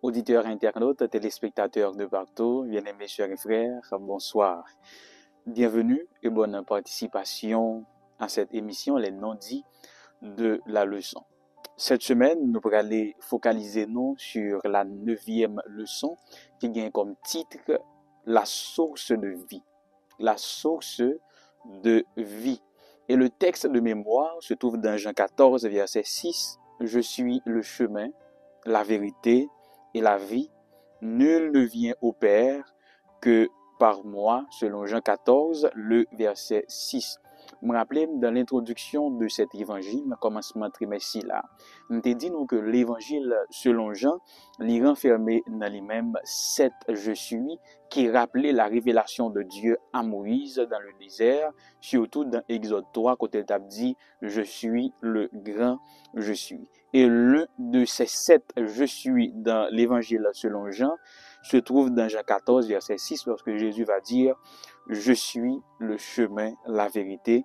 Auditeurs, internautes, téléspectateurs de partout, bien-aimés chers et frères, bonsoir. Bienvenue et bonne participation à cette émission, les non-dits de la leçon. Cette semaine, nous allons aller focaliser nous sur la 9e leçon qui gagne comme titre la source de vie. La source de vie. Et le texte de mémoire se trouve dans Jean 14, verset 6. Je suis le chemin, la vérité et la vie. Nul ne vient au Père que par moi, selon Jean 14, le verset 6. Je me rappelle dans l'introduction de cet évangile, dans le commencement trimestre là, on t'a dit nous que l'évangile selon Jean, il renfermait dans lui-même 7 je suis qui rappelait la révélation de Dieu à Moïse dans le désert, surtout dans Exode 3 quand il t'a dit je suis le grand je suis. Et l'un de ces 7 je suis dans l'évangile selon Jean se trouve dans Jean 14 verset 6 lorsque Jésus va dire je suis le chemin, la vérité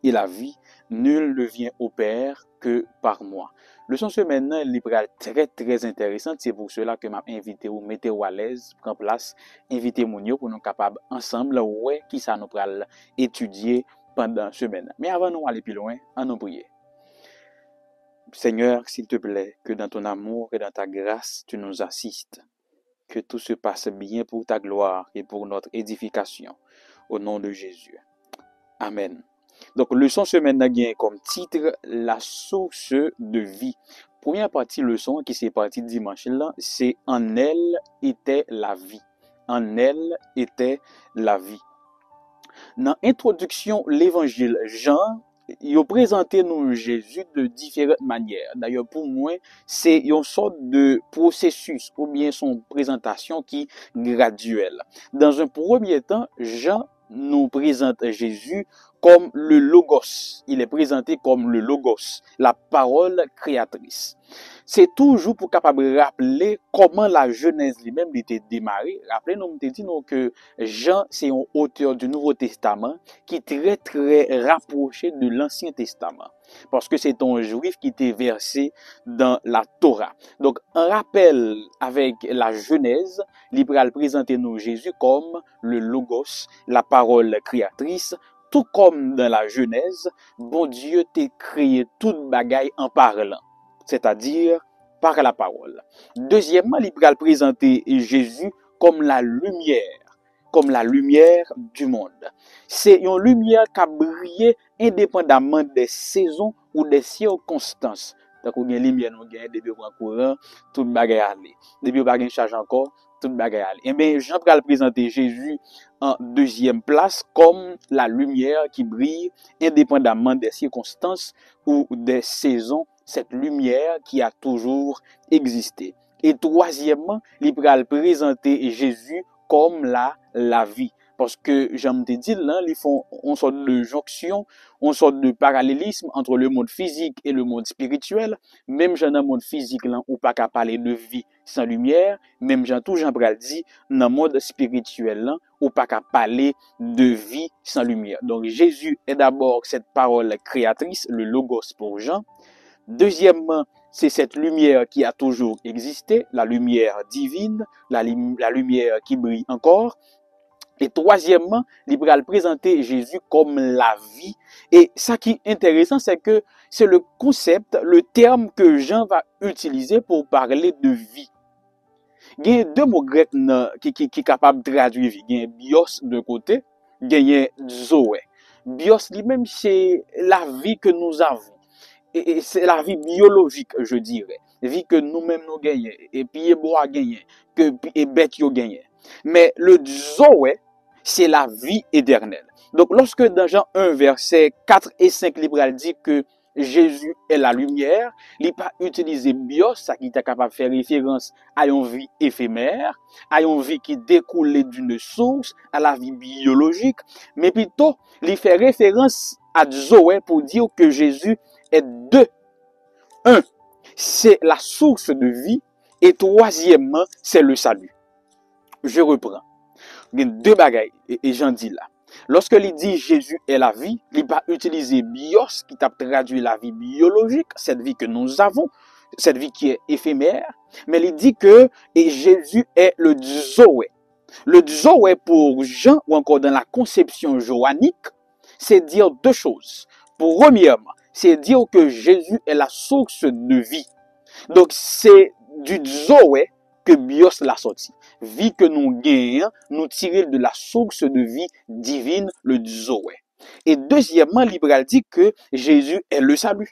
et la vie. Nul ne vient au Père que par moi. Leçon semaine, elle est très intéressante. C'est pour cela que m'a invité ou mettez à l'aise, prendre place, inviter Mounio pour nous capables ensemble, ouais, qui ça nous pral étudier pendant semaine. Mais avant nous aller plus loin, en nous prier. Seigneur, s'il te plaît, que dans ton amour et dans ta grâce, tu nous assistes. Que tout se passe bien pour ta gloire et pour notre édification. Au nom de Jésus. Amen. Donc, leçon semaine n'a comme titre la source de vie. Première partie leçon qui s'est partie dimanche là, c'est en elle était la vie. En elle était la vie. Dans l'introduction l'évangile Jean, il a présenté nous Jésus de différentes manières. D'ailleurs, pour moi, c'est une sorte de processus ou bien son présentation qui est graduelle. Dans un premier temps, Jean nous présente Jésus comme le Logos. Il est présenté comme le Logos, la parole créatrice. C'est toujours pour capable rappeler comment la Genèse lui-même était démarrée. Rappelez-nous, nous dit que Jean, c'est un auteur du Nouveau Testament qui est très rapproché de l'Ancien Testament. Parce que c'est un juif qui était versé dans la Torah. Donc, un rappel avec la Genèse, il va présenter nous Jésus comme le Logos, la parole créatrice. Tout comme dans la Genèse, bon Dieu t'a créé toute bagaille en parlant. C'est-à-dire par la parole. Deuxièmement, il va présenter Jésus comme la lumière du monde. C'est une lumière qui a brillé indépendamment des saisons ou des circonstances. Donc, on a une lumière, nous gagne depuis le courant, toute bagaille aller. Depuis on pas gagne charge encore, toute bagaille aller. Et bien, Jean va présenter Jésus en deuxième place comme la lumière qui brille indépendamment des circonstances ou des saisons. Cette lumière qui a toujours existé. Et troisièmement, il va présenter Jésus comme la vie. Parce que, j'aime te dire, là, ils font une sorte de jonction, une sorte de parallélisme entre le monde physique et le monde spirituel. Même dans le monde physique, là, on pas qu'à parler de vie sans lumière. Même Jean Bral dit, dans le monde spirituel, là, on pas qu'à parler de vie sans lumière. Donc, Jésus est d'abord cette parole créatrice, le Logos pour Jean. Deuxièmement, c'est cette lumière qui a toujours existé, la lumière divine, la lumière qui brille encore. Et troisièmement, il va présenter Jésus comme la vie. Et ça qui est intéressant, c'est que c'est le concept, le terme que Jean va utiliser pour parler de vie. Il y a deux mots grecs qui sont capables de traduire vie. Il y a bios de côté, il y a zoé. Bios lui-même, c'est la vie que nous avons. Et c'est la vie biologique, je dirais. Vie que nous-mêmes nous gagnons. Et puis, bois gagnent. Et bête yo gagnent. Mais le zoé, c'est la vie éternelle. Donc, lorsque dans Jean 1, verset 4 et 5, Libral dit que Jésus est la lumière, il pas utiliser bios, ça qui est capable de faire référence à une vie éphémère, à une vie qui découle d'une source, à la vie biologique, mais plutôt, il fait référence à Zoé pour dire que Jésus est deux. Un, c'est la source de vie, et troisièmement, c'est le salut. Je reprends. Il y a deux bagailles, et j'en dis là. Lorsque il dit Jésus est la vie, il va utiliser bios qui t'a traduit la vie biologique, cette vie que nous avons, cette vie qui est éphémère, mais il dit que Jésus est le Zoé. Le Zoé pour Jean, ou encore dans la conception johannique, c'est dire deux choses. Premièrement, c'est dire que Jésus est la source de vie. Donc, c'est du Zoé que bios l'a sorti. Vie que nous gagnons, nous tirer de la source de vie divine, le Zoé. Et deuxièmement, l'Ibral dit que Jésus est le salut.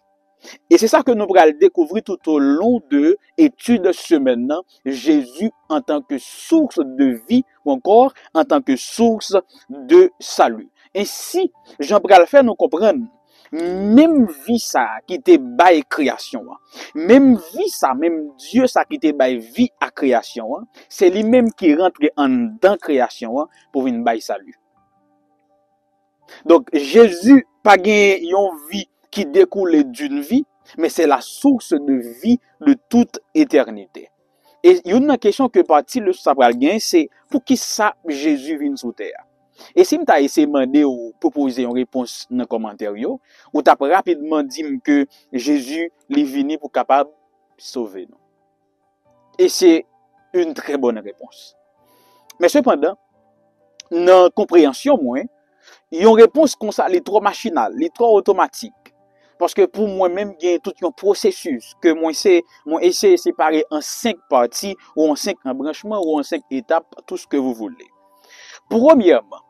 Et c'est ça que nous allons découvrir tout au long de l'étude ce maintenant, Jésus en tant que source de vie ou encore en tant que source de salut. Ainsi, Jean Bral fait nous comprendre, même vie ça qui était bail création, même vie ça, même Dieu ça qui était bail vie à création, c'est lui-même qui rentre en dans création pour une bail salut. Donc Jésus pas gain une vie qui découle d'une vie, mais c'est la source de vie de toute éternité. Et il y a une question que partie le sabral gain, c'est pour qui ça Jésus vient sur terre. Et si m'ta essayé demander ou proposer une réponse dans commentaire yo, ou t'a rapidement dit que Jésus est venu pour capable sauver nous. Et c'est une très bonne réponse. Mais cependant, dans compréhension moi, il y a une réponse comme ça, les trop machinale, les trop automatique. Parce que pour moi-même, il y a tout un processus que moi essaie de séparer en 5 parties, ou en 5 embranchements, ou en 5 étapes, tout ce que vous voulez. Premièrement,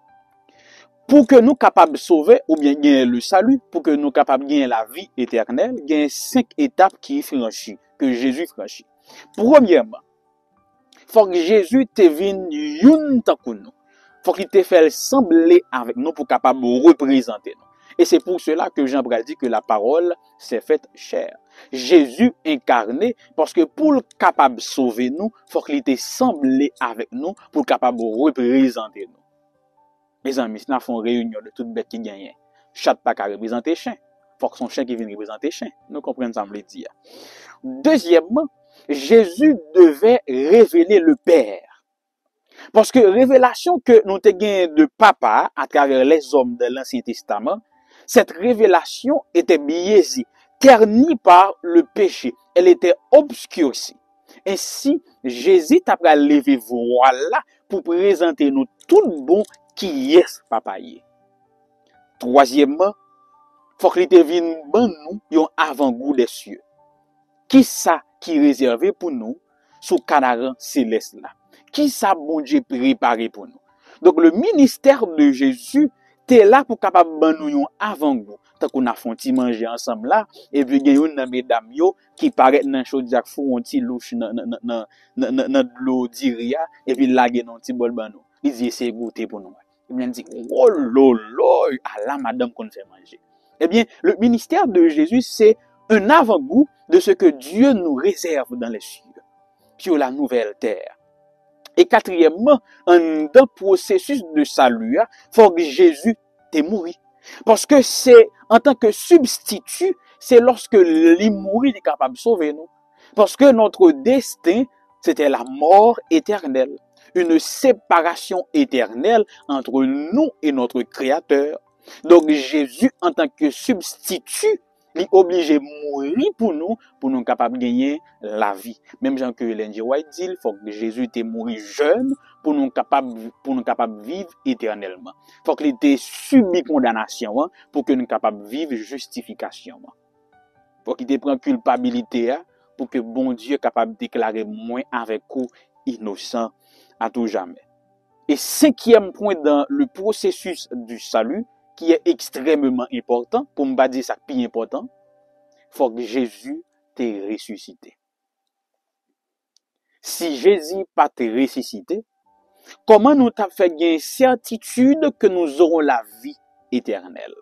pour que nous capables de sauver, ou bien gagner le salut, pour que nous capables de gagner la vie éternelle, il y a 5 étapes qui franchissent, que Jésus franchit. Premièrement, faut que Jésus te vienne une tant que nous. Faut qu'il te fasse sembler avec nous pour capable de représenter nous. Et c'est pour cela que Jean Bral dit que la parole s'est faite chair. Jésus incarné, parce que pour le capable de sauver nous, faut qu'il te semblé avec nous pour capable de représenter nous. Mes amis, si nous faisons une réunion de toutes bêtes qui gagnent, chat pas qu'à représenter chien. Faut que son chien qui vienne représenter chien. Nous comprenons ça, me le dire. Deuxièmement, Jésus devait révéler le Père. Parce que révélation que nous te gagné de papa à travers les hommes de l'Ancien Testament, cette révélation était biaisée, ternie par le péché. Elle était obscurcie. Ainsi, Jésus t'a levé voilà pour présenter nous tout le bon qui est papa. Troisièmement, faut qu'il te vienne ban nous un avant-goût des cieux. Qui ça qui est réservé pour nous sous canaran céleste là? Qui ça bon Dieu préparé pour nous? Donc le ministère de Jésus t'es là pour capable ban nous avant-goût. Tant qu'on a fait manger ensemble là et puis il y a une mesdames yo qui paraît dans chaudiac fou un petit louche dans de l'eau diria et puis là gen un petit bol ban nous. Il dit c'est goûter pour nous. Il me dit oh lolo, à la madame qu'on fait manger. Eh bien, le ministère de Jésus c'est un avant-goût de ce que Dieu nous réserve dans les cieux, sur la nouvelle terre. Et quatrièmement, dans le processus de salut, il faut que Jésus t'ait mouru. Parce que c'est, en tant que substitut, c'est lorsque il mourit qu'il est capable de sauver nous. Parce que notre destin, c'était la mort éternelle. Une séparation éternelle entre nous et notre Créateur. Donc Jésus, en tant que substitut, il est obligé de mourir pour nous capables de gagner la vie. Même Jean que Ellen G. White dit, il faut que Jésus t'ait mouru jeune pour nous capables de vivre éternellement. Il faut qu'il ait subi condamnation pour que nous capables de vivre justification. Il faut qu'il ait pris culpabilité pour que bon Dieu capable de déclarer moins avec vous innocent à tout jamais. Et cinquième point dans le processus du salut, qui est extrêmement important, pour ne pas dire ça plus important, il faut que Jésus t'ait ressuscité. Si Jésus pas t'ait ressuscité, comment nous t'a fait gagner certitude que nous aurons la vie éternelle?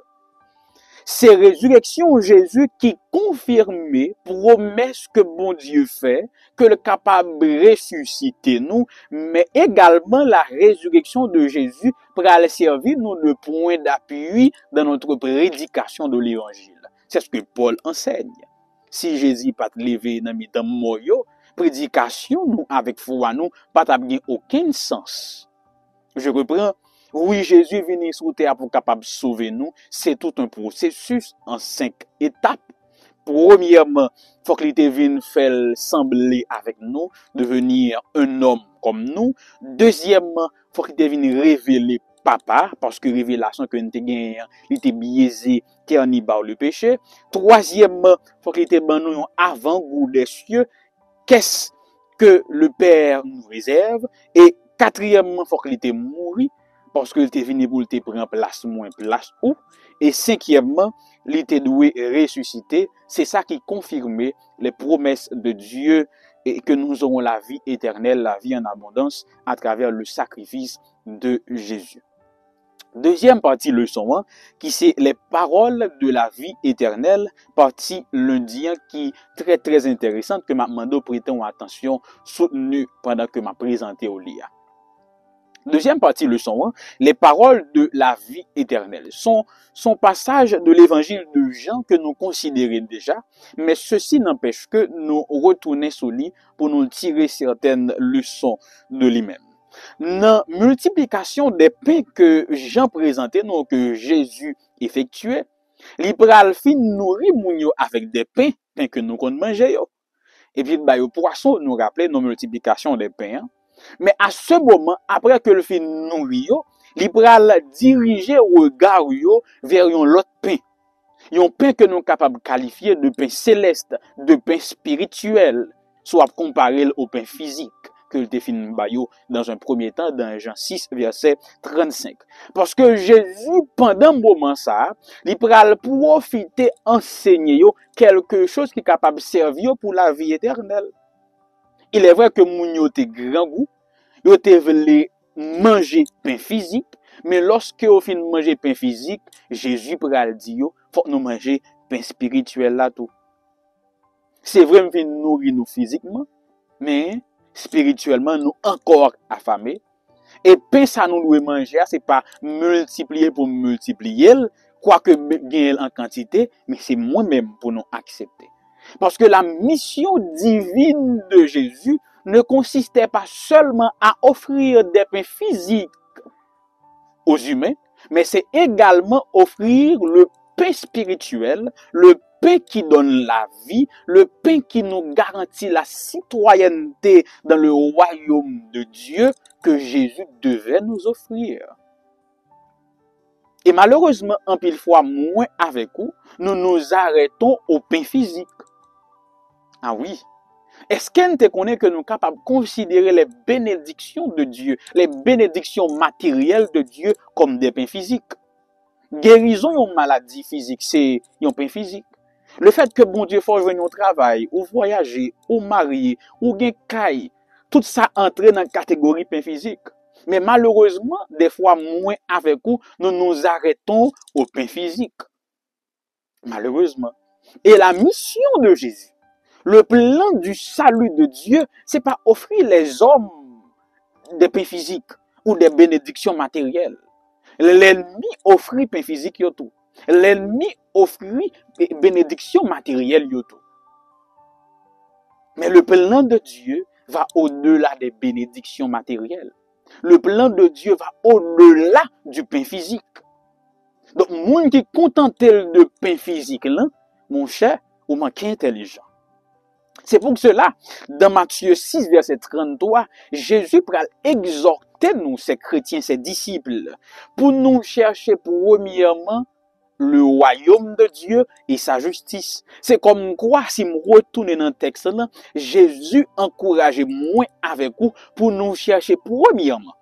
C'est résurrection Jésus qui confirmait promesse que bon Dieu fait, que le capable de ressusciter nous, mais également la résurrection de Jésus pour aller servir nous de point d'appui dans notre prédication de l'évangile. C'est ce que Paul enseigne. Si Jésus pas levé dans mi-temps mort, prédication nous avec foi nous pas bien aucun sens. Je reprends. Oui, Jésus est venu sur terre pour capable sauver nous. C'est tout un processus en 5 étapes. Premièrement, faut qu'il vienne faire sembler avec nous, devenir un homme comme nous. Deuxièmement, faut qu'il vienne révéler papa, parce que révélation que nous avons, il était biaisé, terni par le péché. Troisièmement, faut qu'il vienne nous avant-goût des cieux. Qu'est-ce que le Père nous réserve? Et quatrièmement, faut qu'il était mouru, parce qu'il était venu pour te prendre place moins place où. Et cinquièmement, il était doué ressusciter. C'est ça qui confirmait les promesses de Dieu et que nous aurons la vie éternelle, la vie en abondance à travers le sacrifice de Jésus. Deuxième partie leçon 1, qui c'est les paroles de la vie éternelle, partie lundi qui est très intéressante que m'a demandé prêter attention soutenue pendant que m'a présenté au LIA. Deuxième partie leçon 1, les paroles de la vie éternelle. Son passage de l'évangile de Jean que nous considérons déjà, mais ceci n'empêche que nous retourner sur lui pour nous tirer certaines leçons de lui-même. Dans multiplication des pains que Jean présentait, non que Jésus effectuait, li pral fin nourri moun yo avec des pains que nous kon manger yo. Et puis ba yo poisson nous rappelait nos multiplication des pains. Mais à ce moment, après que le fin nourri yo, li pral diriger regard yo vers yon l'autre pain. Yon pain que nous capable qualifier de pain céleste, de pain spirituel, soit comparé au pain physique que le définit dans un premier temps dans Jean 6 verset 35. Parce que Jésus pendant un moment ça, il pral profiter enseigner yo quelque chose qui est capable de servir pour la vie éternelle. Il est vrai que moun yo te grand goût, yo te vle manger pain physique, mais lorsque au fin manger pain physique, Jésus pral di yo, faut nous manger pain spirituel là tout. C'est vrai m'vin nourrir nous physiquement, mais spirituellement nous encore affamés. Et pain ça nous doit manger, c'est pas multiplier pour multiplier, quoique bien en quantité, mais c'est moi-même pour nous accepter. Parce que la mission divine de Jésus ne consistait pas seulement à offrir des pains physiques aux humains, mais c'est également offrir le pain spirituel, le pain qui donne la vie, le pain qui nous garantit la citoyenneté dans le royaume de Dieu que Jésus devait nous offrir. Et malheureusement, en pile fois moins avec vous, nous nous arrêtons au pain physique. Ah oui. Est-ce qu'on te connaît que nous sommes capables de considérer les bénédictions de Dieu, les bénédictions matérielles de Dieu comme des pains physiques? Guérison d'une maladie physique, c'est un pain physique. Le fait que bon Dieu fasse venir au travail, ou voyager, ou marier, ou gen kay, tout ça entre dans la catégorie pain physique. Mais malheureusement, des fois moins avec vous, nous nous arrêtons au pain physique. Malheureusement. Et la mission de Jésus, le plan du salut de Dieu, c'est pas offrir les hommes des pains physiques ou des bénédictions matérielles. L'ennemi offrit pain physique yoto. L'ennemi offrit bénédictions matérielles yoto. Mais le plan de Dieu va au-delà des bénédictions matérielles. Le plan de Dieu va au-delà du pain physique. Donc, moun qui contenté de pain physique là, mon cher, ou manque intelligent. C'est pour cela, dans Matthieu 6, verset 33, Jésus pral exhorter nous, ces chrétiens, ces disciples, pour nous chercher premièrement le royaume de Dieu et sa justice. C'est comme quoi, si je retourne dans le texte là, Jésus encourage moi avec vous pour nous chercher premièrement,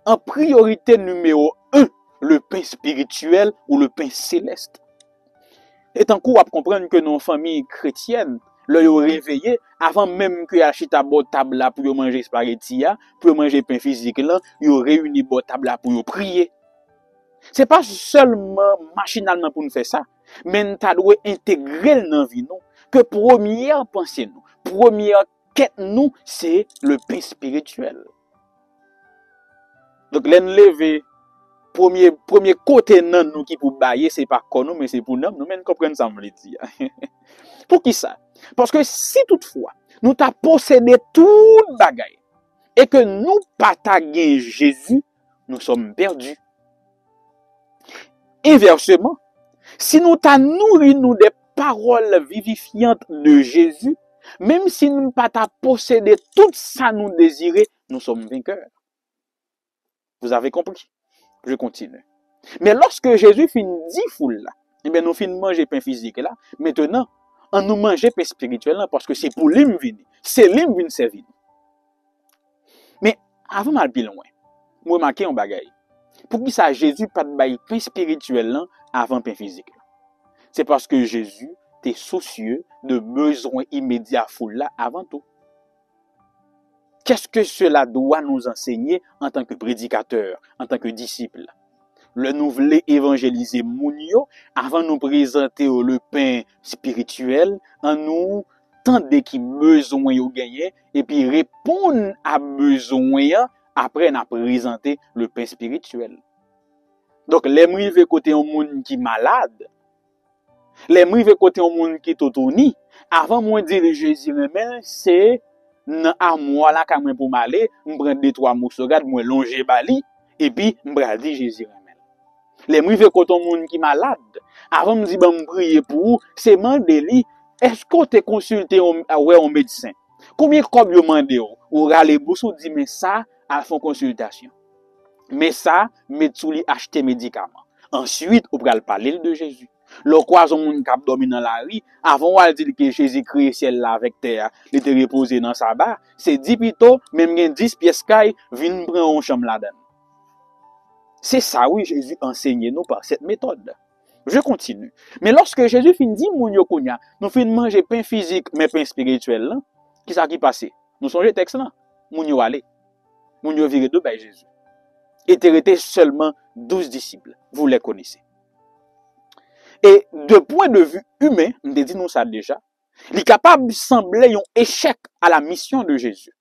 en priorité numéro 1, le pain spirituel ou le pain céleste. Et en cours à comprendre que nos familles chrétiennes, leur réveillé avant même que achita bo table là pour manger spaghetti pour manger pain physique là, yo réuni bo table là pour prier. C'est pas seulement machinalement pour nous faire ça, mais nous devons intégrer dans la vie nous, que première pensée nous, première quête nous, c'est le pain spirituel. Donc, l'enlever, premier côté nan nous qui pour bailler, c'est pas pour nous, mais c'est pour nous, nous même comprendre ça, me le dire. Pour qui ça? Parce que si toutefois, nous t'a possédé tout bagaille, et que nous partageons Jésus, nous sommes perdus. Inversement, si nous t'a nourri nous des paroles vivifiantes de Jésus, même si nous pas t'a possédé tout ça nous désirer, nous sommes vainqueurs. Vous avez compris? Je continue. Mais lorsque Jésus finit 10 foules là, eh bien nous finissons manger pain physique là, maintenant, on nous mange pain spirituel là, parce que c'est pour lui venir. C'est lui venir servir. Mais avant mal plus loin, moi remarquer un bagaille. Pour qui ça Jésus pas de bail pain spirituel là avant pain physique. C'est parce que Jésus était soucieux de besoins immédiats foule là avant tout. Qu'est-ce que cela doit nous enseigner en tant que prédicateur, en tant que disciple? Le nous voulons évangéliser Mounio avant de nous présenter le pain spirituel, en nous tendre qui besoin yo gagner et puis répondre à besoin après n'a présenter le pain spirituel. Donc les m'rive côté un monde qui malade, les m'rive côté un monde qui totoni, avant moi dire Jésus mais c'est nan armoire là ka moi pour m'aller, m'prendre 2-3 morceaux gade moi longer bali et puis m'bral dire Jésus remel. Les m'rive côté un monde qui malade, avant me dire me prier pour, c'est mandé li, est-ce qu'on te consulté un médecin? Combien cob yo mandé ou rale boussou dit mais ça à fond consultation. Mais ça, met li acheter médicaments. Ensuite, on va parler de Jésus. Le croison moun k'ap dormi dans la rue, avant on dire que Jésus créé ciel là avec terre, il était reposé dans sa barre, c'est 10 pito, même gen 10 pièces caille, vinn prendre une chambre là-dedans. C'est ça oui Jésus enseigne nous par cette méthode. Je continue. Mais lorsque Jésus fin dit moun yo kounya, nous fin manger pain physique mais pain spirituel là, qui ça qui passé? Nous songe texte là, moun yo aller. Moun yo viré de bay Jésus. Était resté seulement 12 disciples. Vous les connaissez. Et de point de vue humain, on dit nous ça déjà, il est capable de sembler un échec à la mission de Jésus.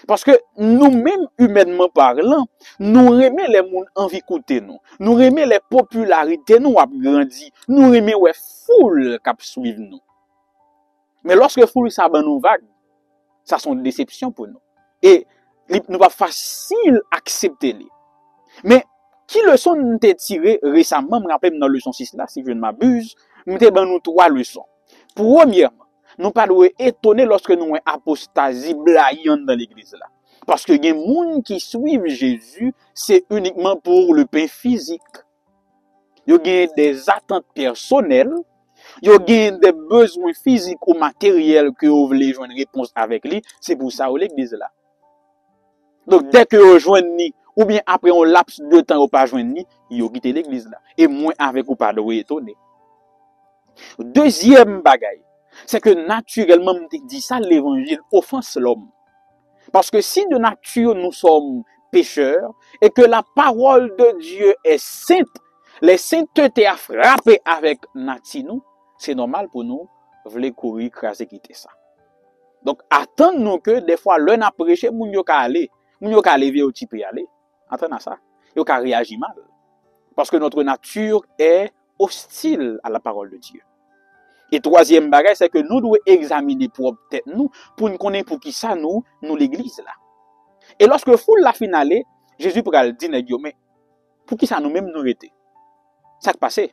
Parce que nous-mêmes, humainement parlant, nous aimons les gens envie d'écouter nous. Nous aimons les popularités nous a grandi. Nous aimons les foules qui suivent nous. Mais lorsque foule ça ban nous vague, ça sont une déception pour nous. Et nous pas facile accepter les. Mais qui leçon nous t'ai tiré récemment, me rappelle dans leçon 6 là, si je ne m'abuse, nous t'ai ban nous 3 leçons. Premièrement, nous pas doit étonner lorsque nous avons apostasie blaillante dans l'église là. Parce que les gens qui suivent Jésus, c'est uniquement pour le pain physique. Ils ont des attentes personnelles, ils ont des besoins physiques ou matériels que vous voulez joindre une réponse avec lui, c'est pour ça que l'église là. Donc dès que vous joignez ou bien après un laps de temps ou pas joindre, ils ont quitté l'église là. Et moins avec ou pas de étonner. Deuxième bagaille, c'est que naturellement, on dit ça, l'évangile offense l'homme. Parce que si de nature nous sommes pécheurs et que la parole de Dieu est sainte, les saintetés a frappé avec Natinou, c'est normal pour nous, vouloir courir, craser, quitter ça. Donc, attendons que des fois, l'un a prêché, moun yo ka aller, moun yo ka lever au type aller. Attendons ça. Yo ka réagir mal. Parce que notre nature est hostile à la parole de Dieu. Et troisième bagage, c'est que nous devons examiner pour tête nous, pour nous connaître pour qui ça nous l'église là. Et lorsque foule la finale, Jésus pourra le dire, mais pour qui ça nous-mêmes nous était? Ça qui passé.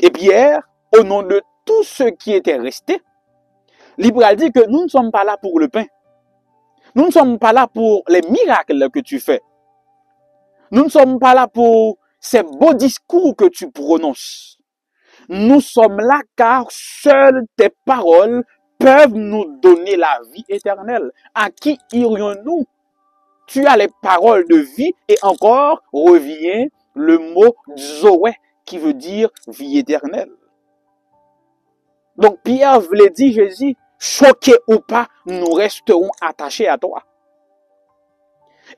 Et Pierre, au nom de tous ceux qui étaient restés, il pourra dire que nous ne sommes pas là pour le pain. Nous ne sommes pas là pour les miracles que tu fais. Nous ne sommes pas là pour ces beaux discours que tu prononces. Nous sommes là car seules tes paroles peuvent nous donner la vie éternelle. À qui irions-nous? Tu as les paroles de vie et encore revient le mot Zoé qui veut dire vie éternelle. Donc Pierre voulait dire Jésus, choqué ou pas, nous resterons attachés à toi.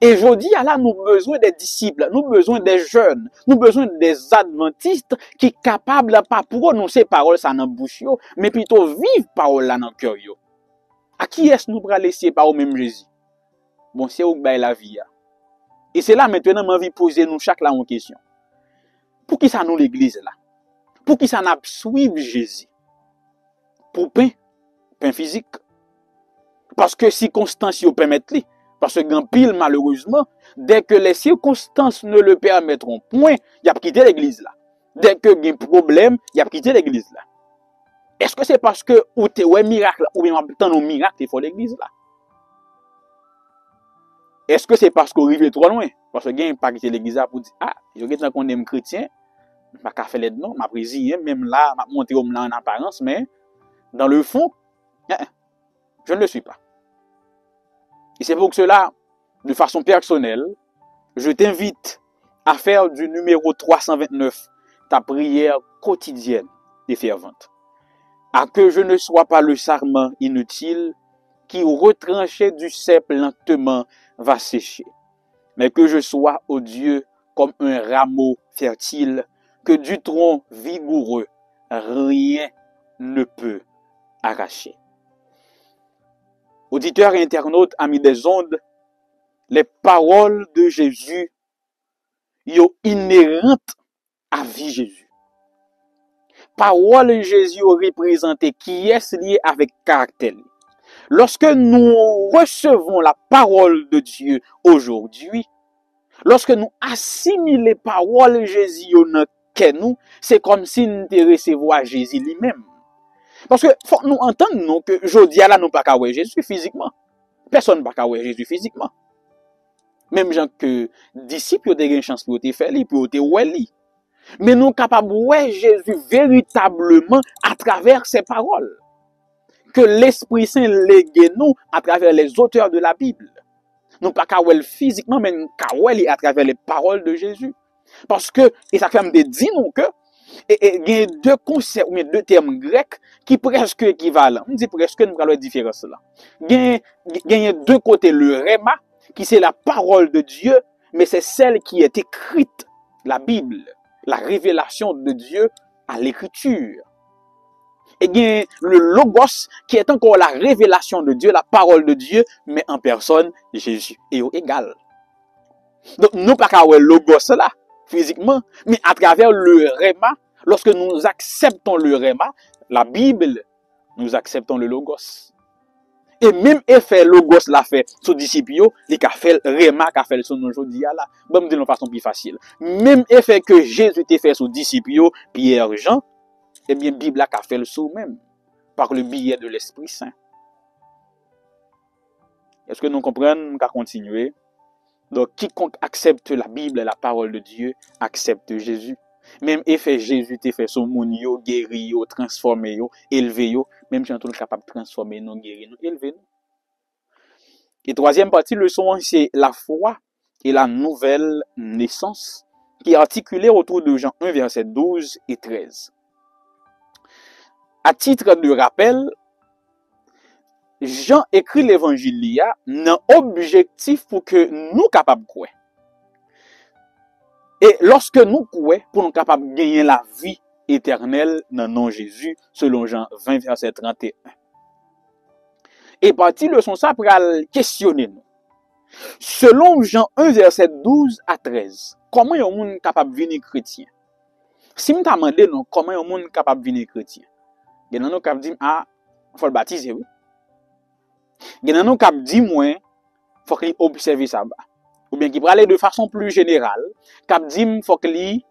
Et je dis, là, nous avons besoin des disciples, nous avons besoin des jeunes, nous avons besoin des adventistes qui sont capables, pas pour prononcer parole ça dans la bouche, mais plutôt vivre parole là dans le cœur. À qui est-ce que nous allons laisser par au même Jésus? Bon, c'est où la vie. Et c'est là maintenant, j'ai envie de poser nous chaque là une question. Pour qui ça nous l'église là? Pour qui ça n'a suivre Jésus? Pour pain physique. Parce que circonstances y permettent. Parce que grand pile, malheureusement, dès que les circonstances ne le permettront point, il a quitté l'église là. Dès que il y a un problème, il a quitté l'église là. Est-ce que c'est parce que ou t'es ouais miracle ou bien tant nos miracles il faut l'église là? Est-ce que c'est parce qu'on arrive trop loin? Parce que gain pas quitter l'église là pour dire ah, je regarde qu'on est chrétien, pas qu'à faire les non, m'a président même là, m'a monter homme là en apparence mais dans le fond, je ne le suis pas. Et c'est pour cela, de façon personnelle, je t'invite à faire du numéro 329 ta prière quotidienne et fervente. À que je ne sois pas le sarment inutile qui, retranché du cep lentement, va sécher. Mais que je sois, ô Dieu, comme un rameau fertile, que du tronc vigoureux, rien ne peut arracher. Auditeurs et internautes, amis des ondes, les paroles de Jésus sont inhérentes à vie Jésus. Parole de Jésus représentée qui est liée avec caractère. Lorsque nous recevons la parole de Dieu aujourd'hui, lorsque nous assimilons les paroles de Jésus dans nous, c'est comme si nous recevions Jésus lui-même. Parce que faut nous entendre que aujourd'hui là nous pas qu'à voir Jésus physiquement. Personne pas qu'à voir Jésus physiquement. Même gens que disciples ont une chance pour te faire pour te voir lui. Mais nous capables de voir Jésus véritablement à travers ses paroles. Que l'Esprit Saint lègue nous à travers les auteurs de la Bible. Nous pas qu'à voir physiquement mais nous qu'à voir à travers les paroles de Jésus. Parce que et ça fait me dire nous que et il y a deux concepts, ou deux termes grecs qui presque équivalents. On dit presque, nous avons la différence là. Il y a deux côtés, le réma, qui c'est la parole de Dieu, mais c'est celle qui est écrite, la Bible, la révélation de Dieu à l'écriture. Et il y a le logos, qui est encore la révélation de Dieu, la parole de Dieu, mais en personne, Jésus. Et au égal. Donc, nous pas qu'à voir le logos là, physiquement, mais à travers le réma, lorsque nous acceptons le réma, la Bible, nous acceptons le logos. Et même effet logos l'a fait sous disciples, il a fait le réma, qu'a fait le son aujourd'hui là. Bon, me dire de façon plus facile. Même effet que Jésus t'a fait sous disciples, Pierre, Jean, eh bien, Bible a fait le sous même, par le biais de l'Esprit Saint. Est-ce que nous comprenons, qu'à continuer? Donc, quiconque accepte la Bible et la parole de Dieu, accepte Jésus. Même effet Jésus t'a fait son moun yo, guéri yo, transformé yo, élevé yo, même si on est capable de transformer nous, guérir nous, élever nous. Et troisième partie, leçon, c'est la foi et la nouvelle naissance, qui est articulée autour de Jean 1, verset 12 et 13. À titre de rappel, Jean écrit l'évangile dans objectif pour que nous capables de croire. Et lorsque nous croyons, pour nous capables de gagner la vie éternelle dans le nom de Jésus, selon Jean 20, verset 31. Et parti de son ça pour questionner nous. Selon Jean 1, verset 12 à 13, comment est-ce qu'on est capable de devenir chrétien? Si nous demandons comment est-ce qu'on est capable de devenir chrétien, il y a des gens qui disent, ah, il faut le baptiser, oui. Il y a des gens qui disent, moi, il faut qu'il observe ça. Ou bien qui parle de façon plus générale, qui dit, il faut qu'il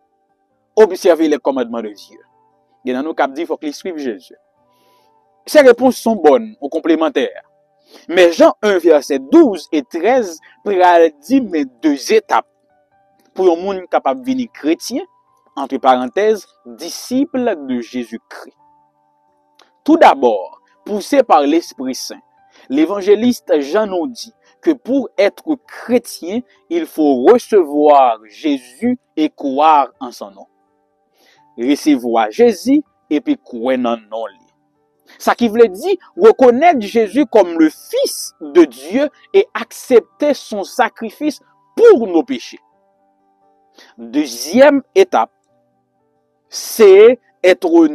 observe les commandements de Dieu. Il y a des gens qui disent, il faut qu'il suive Jésus. Ces réponses sont bonnes ou complémentaires. Mais Jean 1, verset 12 et 13, dit mais deux étapes pour un monde capable de devenir chrétien, entre parenthèses, disciple de Jésus-Christ. Tout d'abord, poussé par l'Esprit Saint, l'évangéliste Jean nous dit que pour être chrétien, il faut recevoir Jésus et croire en son nom. Recevoir Jésus et puis croire en son nom. Ça qui voulait dire reconnaître Jésus comme le Fils de Dieu et accepter son sacrifice pour nos péchés. Deuxième étape, c'est être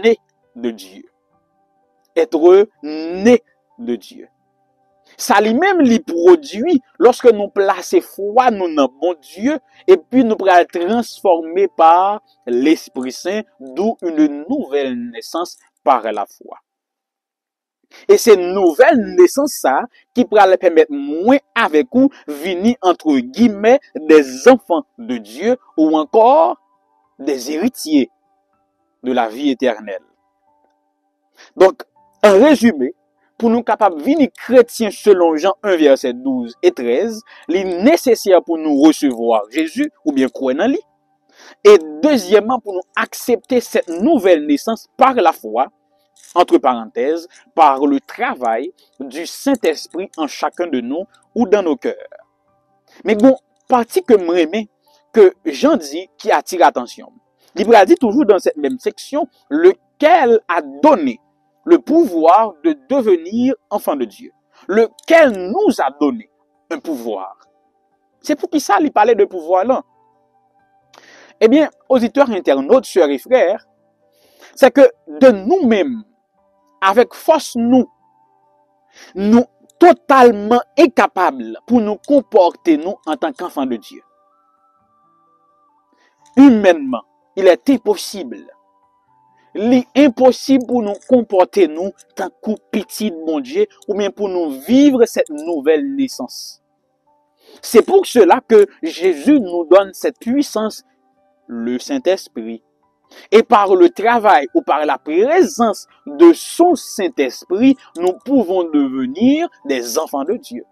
né de Dieu. Être né de Dieu. Ça lui-même lui produit lorsque nous plaçons foi nous dans bon Dieu et puis nous pourrons être transformés par l'Esprit Saint, d'où une nouvelle naissance par la foi. Et c'est une nouvelle naissance ça qui pourra permettre moi avec vous venir entre guillemets des enfants de Dieu ou encore des héritiers de la vie éternelle. Donc, en résumé, pour nous capables de venir chrétiens selon Jean 1, verset 12 et 13, il est nécessaire pour nous recevoir Jésus ou bien croire en lui. Et deuxièmement, pour nous accepter cette nouvelle naissance par la foi, entre parenthèses, par le travail du Saint-Esprit en chacun de nous ou dans nos cœurs. Mais bon, partie que moi aimé, que Jean dit qui attire l'attention. Il a dit toujours dans cette même section, lequel a donné le pouvoir de devenir enfant de Dieu. Lequel nous a donné un pouvoir. C'est pour qui ça, il parlait de pouvoir là. Eh bien, auditeurs, internautes, sœurs et frères, c'est que de nous-mêmes, avec force nous totalement incapables pour nous comporter nous en tant qu'enfants de Dieu. Humainement, il est impossible. Il est impossible pour nous comporter nous tant que petit bon Dieu ou bien pour nous vivre cette nouvelle naissance. C'est pour cela que Jésus nous donne cette puissance, le Saint-Esprit. Et par le travail ou par la présence de son Saint-Esprit, nous pouvons devenir des enfants de Dieu.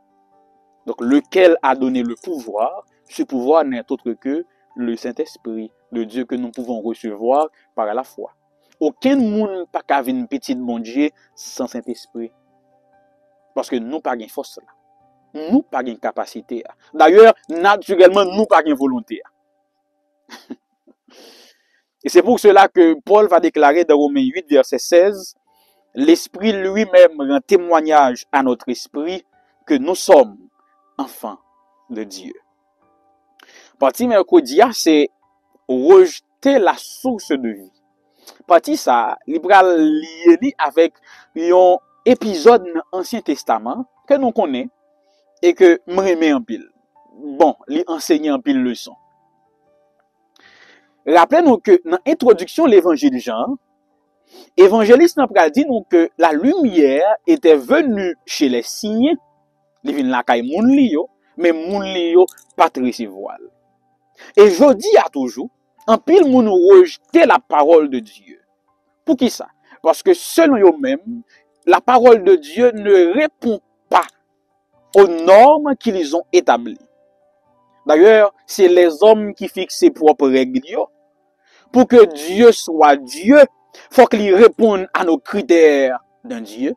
Donc, lequel a donné le pouvoir? Ce pouvoir n'est autre que le Saint-Esprit de Dieu que nous pouvons recevoir par la foi. Aucun monde pas qu'à venir petit bon Dieu sans Saint-Esprit. Parce que nous pas gain force là. Nous pas gain capacité. D'ailleurs, naturellement, nous pas gain volonté. Et c'est pour cela que Paul va déclarer dans Romains 8, verset 16, l'Esprit lui-même rend témoignage à notre esprit que nous sommes enfants de Dieu. Partie mercredi, c'est rejeter la source de vie. Partie ça, libéral lié avec un épisode dans l'Ancien Testament que nous connaissons et que nous aimons en pile. Bon, lui enseigner en pile leçon. Rappelez-nous que dans l'introduction de l'évangile de Jean, l'évangéliste n'a dit nous que la lumière était venue chez les signes, les vins la caille moun li yo, mais moun li yo pas recevoir. Et je dis à toujours, en pile moun rejeter la parole de Dieu. Pour qui ça? Parce que selon eux-mêmes, la parole de Dieu ne répond pas aux normes qu'ils ont établies. D'ailleurs, c'est les hommes qui fixent ses propres règles. Pour que Dieu soit Dieu, faut qu'il réponde à nos critères d'un Dieu.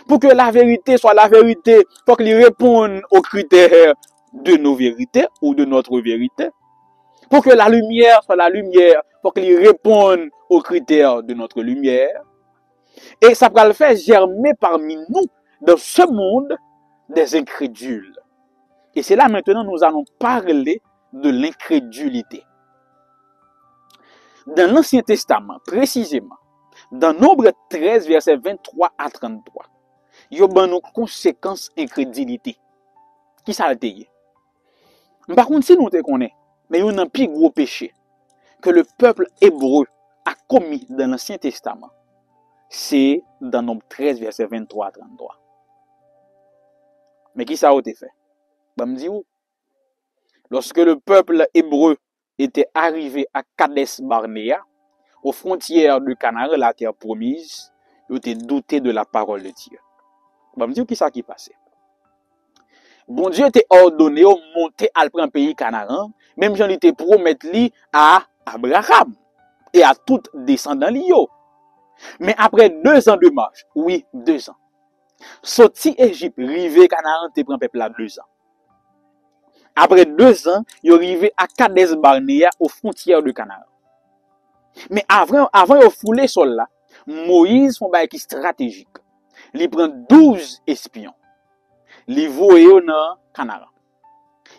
Pour que la vérité soit la vérité, faut qu'il réponde aux critères de nos vérités ou de notre vérité. Pour que la lumière soit la lumière, faut qu'il réponde aux critères de notre lumière. Et ça va le faire germer parmi nous, dans ce monde, des incrédules. Et c'est là maintenant nous allons parler de l'incrédulité. Dans l'Ancien Testament, précisément, dans Nombre 13, versets 23 à 33, il y a une conséquence incrédulité. Qui ça a été? Par contre, si nous te connaissons, mais il y a un plus gros péché que le peuple hébreu a commis dans l'Ancien Testament. C'est dans Nombre 13, versets 23 à 33. Mais qui ça a été fait? Ben, me dis où? Lorsque le peuple hébreu était arrivé à Kades Barnea, aux frontières de Canaan, la terre promise, il était douté de la parole de Dieu. Ben, me dis où qui ça qui passait? Bon Dieu était ordonné de monter à prendre pays Canaan, même j'en était promettre à Abraham et à tout descendant lio. Mais après 2 ans de marche, oui, 2 ans, sorti Égypte, rivé Canaan, te prend peuple là 2 ans. Après 2 ans, il est arrivé à Kades Barnea, aux frontières de Canaan. Mais avant de fouler sol là, Moïse font bail qui stratégique. Il prend 12 espions. Il voye dans Canaan.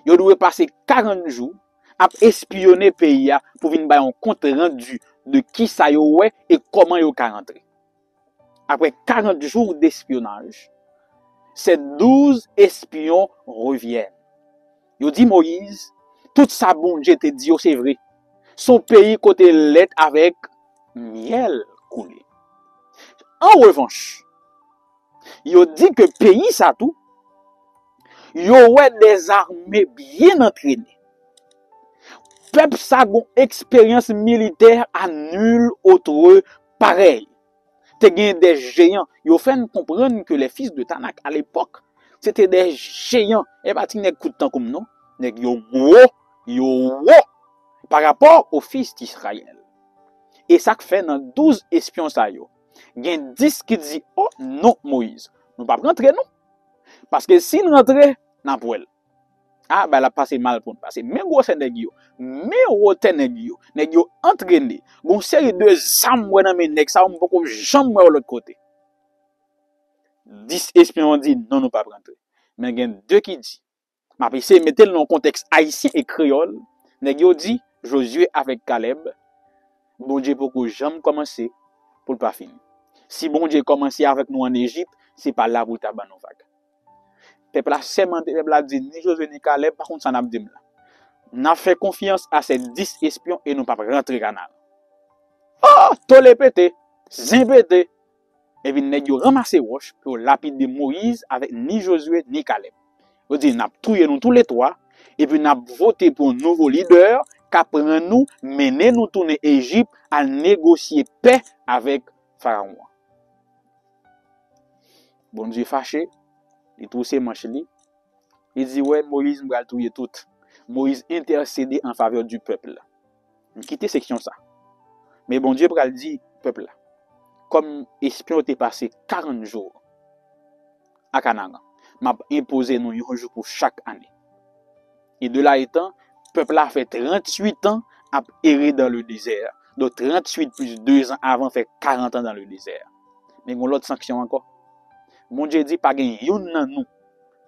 Il doit passer 40 jours à espionner le pays pour venir faire un compte rendu de qui ça yo et comment yo ka rentrer. Après 40 jours d'espionnage, ces 12 espions reviennent. Ils dit Moïse, tout ça bon Dieu te dit c'est vrai. Son pays côté lait avec miel coulé. En revanche, ils dit que pays ça tout, yo ouais des armées bien entraînées. Peuple ça gon expérience militaire à nul autre pareil. Te gen des géants. Yo fait comprendre que les fils de Tanak à l'époque, c'était des géants. Et pas ti nek coup de temps comme non. Nek yo gros par rapport aux fils d'Israël. Et ça fait dans 12 espions ça yo. Gen 10 qui dit oh non Moïse, nous pas rentrer non. Parce que si nous rentrer nan pou el. Ah, ben, la passe mal pour nous passer. Mais gros, c'est nèg yo. Mais rote nèg yo. Nèg yo entraîné. Gon série de zam dans mes nèg ça, on peut jamais de l'autre côté. 10 espions ont dit non, nous pas rentrer. Mais il y a 2 qui dit. M'a essayé mettre dans le contexte haïtien et créole. Nèg yo dit Josué avec Caleb. Bon Dieu pour que jamais commencer pour le pas finir. Si bon Dieu commencer avec nous en Égypte, c'est pas là pour taban nous vague. Peuple a sémenté, peuple a dit ni Josué ni Caleb, par contre ça n'a pas dit là. N'a fait confiance à ces 10 espions et nous pas rentrer Canaan. Oh, tolé pété, zin pété. Et puis nèg yo ramasser roche pour lapider Moïse avec ni Josué ni Caleb. On dit n'a touyer nous tous les trois et puis n'a voté pour un nouveau leader qui prend nous mener nous tourner Égypte à négocier paix avec Pharaon. Bon Dieu fâché, il trouve ses manches li. Il dit ouais Moïse m'bral touyer tout. Moïse intercédé en faveur du peuple. On quitte section ça. Mais bon Dieu pral dit peuple là. Comme espion t'est passé 40 jours à Canaan, m'a imposé nous un jour pour chaque année. Et de là étant, peuple a fait 38 ans à errer dans le désert. Donc 38 plus 2 ans avant fait 40 ans dans le désert. Mais on l'autre sanction encore. Mon Dieu dit pas gen yon nan nous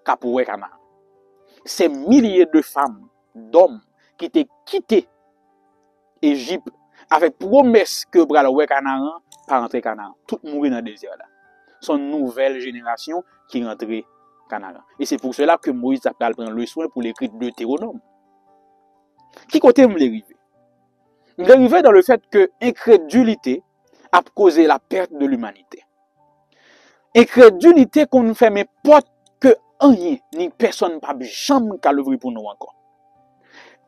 ka pou wè Canaan. Ces milliers de femmes, d'hommes qui étaient quittés Égypte avec promesse que pral wè Canaan, pas rentrer Canaan. Tout mourir dans le désert là. Son nouvelle génération qui rentre Canaan. Et c'est pour cela que Moïse a prendre le soin pour l'écrire de Deutéronome. Qui côté me l'arrivé? L'arrivé dans le fait que incrédulité a causé la perte de l'humanité. Incrédulité qu'on nous fait mais pas que rien ni personne pas jamais qu'à l'ouvrir pour nous encore.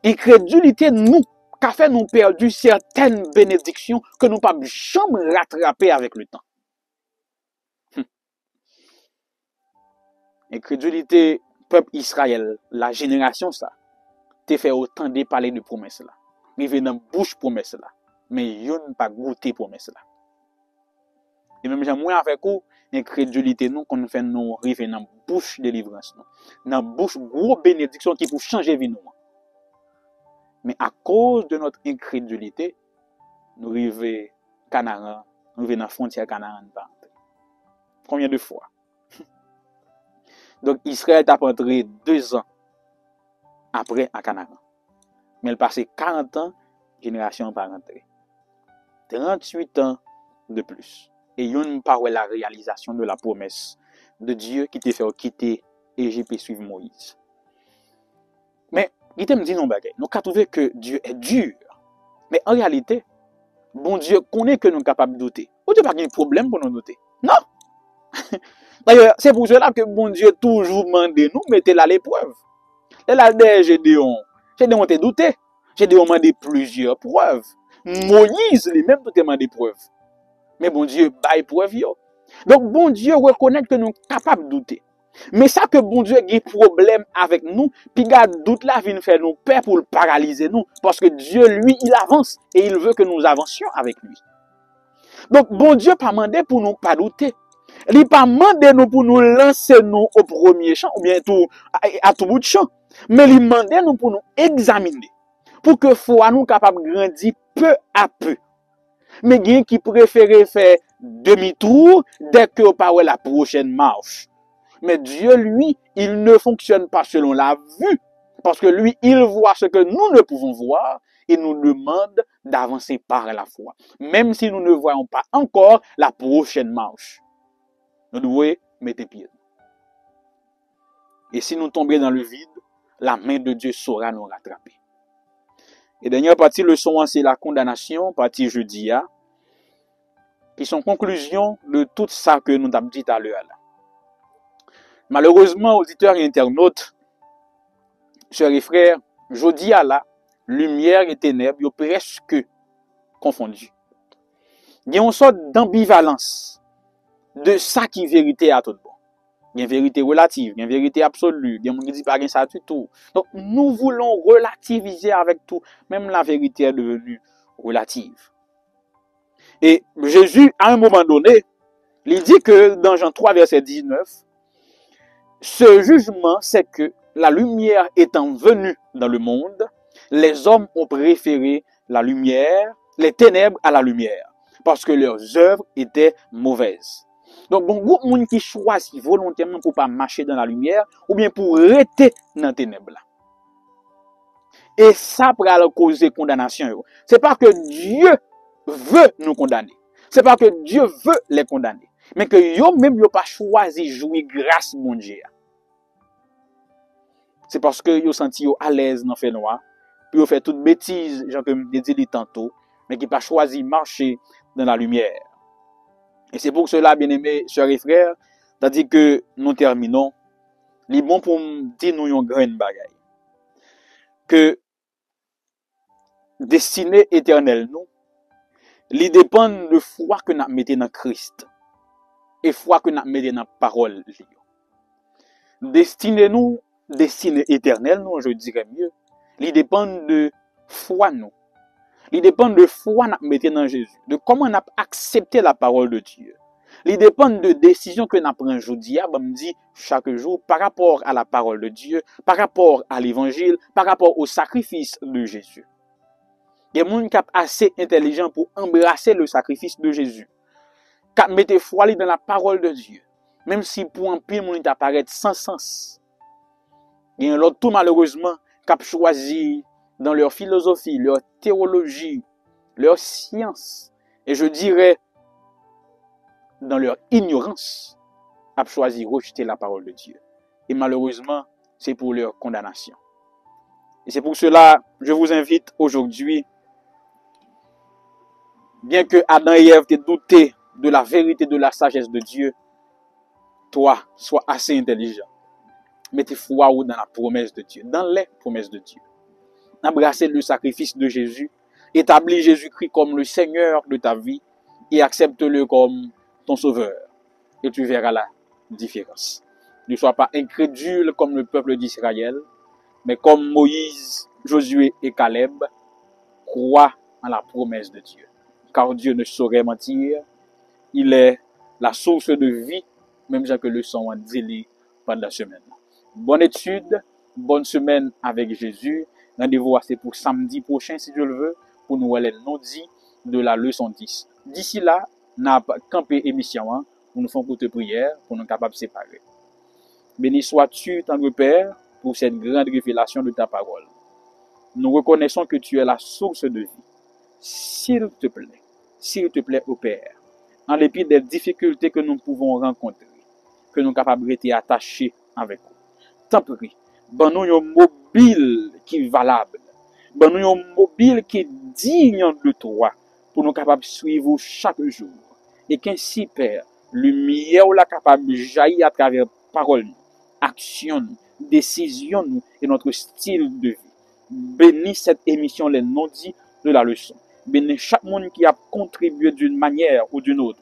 Incrédulité nous qu'a fait nous perdu certaines bénédictions que nous pas jamais rattraper avec le temps. Incrédulité peuple Israël, la génération ça, te fait autant de parler de promesses là. Rive dans bouche promesse là, mais yon pas goûter promesse là. Et même j'ai moins avec vous incrédulité nous qu'on fait nous rive dans bouche délivrance nous, dans bouche gros bénédiction qui pour changer vie nous. Mais à cause de notre incrédulité, nous rive Canaan, nous rive dans frontière Canaan pas. Combien de fois? Donc Israël a entré 2 ans après à Canaan. Mais il passé 40 ans, génération pas rentrée. 38 ans de plus. Et yon pas la réalisation de la promesse de Dieu qui t'a fait quitter Égypte et suivre Moïse. Mais il te me dit non bagay. Nous avons trouvé que Dieu est dur. Mais en réalité, bon Dieu connaît que nous sommes capables de douter. Ou Dieu pas de problème pour nous douter. Non. D'ailleurs, c'est pour cela que bon Dieu toujours demande nous mettez à l'épreuve. Là Gédéon te douté. Gédéon demandé plusieurs preuves. Moïse lui-même tout demandé preuves. Mais bon Dieu bail preuve yo. Donc bon Dieu reconnaît que nous sommes capables de douter. Mais ça que bon Dieu a des problèmes avec nous, puis garde doute là vient faire nous peur pour le paralyser nous parce que Dieu lui il avance et il veut que nous avancions avec lui. Donc bon Dieu pas mandé pour nous pas douter. Il pas mandé nous pour nous lancer nous au premier champ ou bien à tout bout de champ, mais il mandé nous pour nous examiner pour que foi nous capable grandir peu à peu. Mais il y a qui préfère faire demi-tour dès que vous parlez la prochaine marche. Mais Dieu, lui, il ne fonctionne pas selon la vue. Parce que lui, il voit ce que nous ne pouvons voir et nous demande d'avancer par la foi. Même si nous ne voyons pas encore la prochaine marche. Nous devons mettre pied. Et si nous tombons dans le vide, la main de Dieu saura nous rattraper. Et dernière partie, leçon, c'est la condamnation, partie jeudi, qui sont conclusions de tout ça que nous avons dit à l'heure. Malheureusement, auditeurs et internautes, chers et frères, jeudi à la lumière et ténèbres, ils sont presque confondus. Il y a une sorte d'ambivalence de ça qui est vérité à tout bon. Il y a une vérité relative, il y a une vérité absolue, il y a une vérité pas ça du tout. Donc, nous voulons relativiser avec tout. Même la vérité est devenue relative. Et Jésus, à un moment donné, il dit que dans Jean 3, verset 19, ce jugement, c'est que la lumière étant venue dans le monde, les hommes ont préféré la lumière, les ténèbres à la lumière, parce que leurs œuvres étaient mauvaises. Donc, bon, beaucoup de monde qui choisit volontairement pour pas marcher dans la lumière, ou bien pour rester dans les ténèbres. Et ça pourra causer condamnation. C'est pas que Dieu veut nous condamner. C'est pas que Dieu veut les condamner. Mais que yo même yo pas choisi jouer grâce mon Dieu. C'est parce que yo senti yo à l'aise dans fait noir, puis yo fait toute bêtise, j'en peux me dire tantôt, mais qui pas choisi marcher dans la lumière. Et c'est pour cela, bien-aimés, sœurs et frères, tandis que nous terminons, il est bon pour me dire nous une grande bagaille. Que destinée éternelle nous, il dépend de foi que nous mettons dans Christ et foi que nous mettons dans la parole. Destinée nous, destinée éternelle nous, je dirais mieux, il dépend de foi nous. Il dépend de foi nous mettons dans Jésus, de comment nous accepté la parole de Dieu. Il dépend de décisions que nous prenons aujourd'hui, me dit chaque jour par rapport à la parole de Dieu, par rapport à l'évangile, par rapport au sacrifice de Jésus. Il y a des gens qui sont assez intelligents pour embrasser le sacrifice de Jésus. Qui mettent foi dans la parole de Dieu. Même si pour un pile, monde apparaît sans sens. Il y a l'autre tout malheureusement qui ont choisi dans leur philosophie, leur théologie, leur science, et je dirais dans leur ignorance, ont choisi de rejeter la parole de Dieu. Et malheureusement, c'est pour leur condamnation. Et c'est pour cela, je vous invite aujourd'hui, bien que Adam et Ève t'aient douté de la vérité de la sagesse de Dieu, toi, sois assez intelligent. Mettez foi dans la promesse de Dieu, dans les promesses de Dieu. Embrassez le sacrifice de Jésus, établis Jésus-Christ comme le Seigneur de ta vie et accepte-le comme ton sauveur. Et tu verras la différence. Ne sois pas incrédule comme le peuple d'Israël, mais comme Moïse, Josué et Caleb, crois en la promesse de Dieu. Car Dieu ne saurait mentir. Il est la source de vie, même que le sang en dit pendant la semaine. Bonne étude, bonne semaine avec Jésus. Rendez-vous pour samedi prochain, si Dieu le veut, pour nous aller non dit de la leçon 10. D'ici là, nous avons campé émission pour nous faire une prière, pour nous capables de séparer. Béni sois-tu, tendre Père, pour cette grande révélation de ta parole. Nous reconnaissons que tu es la source de vie. S'il te plaît, ô Père, en dépit des difficultés que nous pouvons rencontrer, que nous sommes capables d'être attachés avec vous. Tant pis, donne-nous un mobile qui est valable, donne-nous un mobile qui est digne de toi, pour nous capables de suivre chaque jour. Et qu'ainsi, Père, lumière ou la capable de jaillir à travers parole, action, décision et notre style de vie. Bénis cette émission, les non-dits de la leçon. Bénis chaque monde qui a contribué d'une manière ou d'une autre.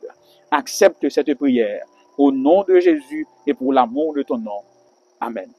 Accepte cette prière au nom de Jésus et pour l'amour de ton nom. Amen.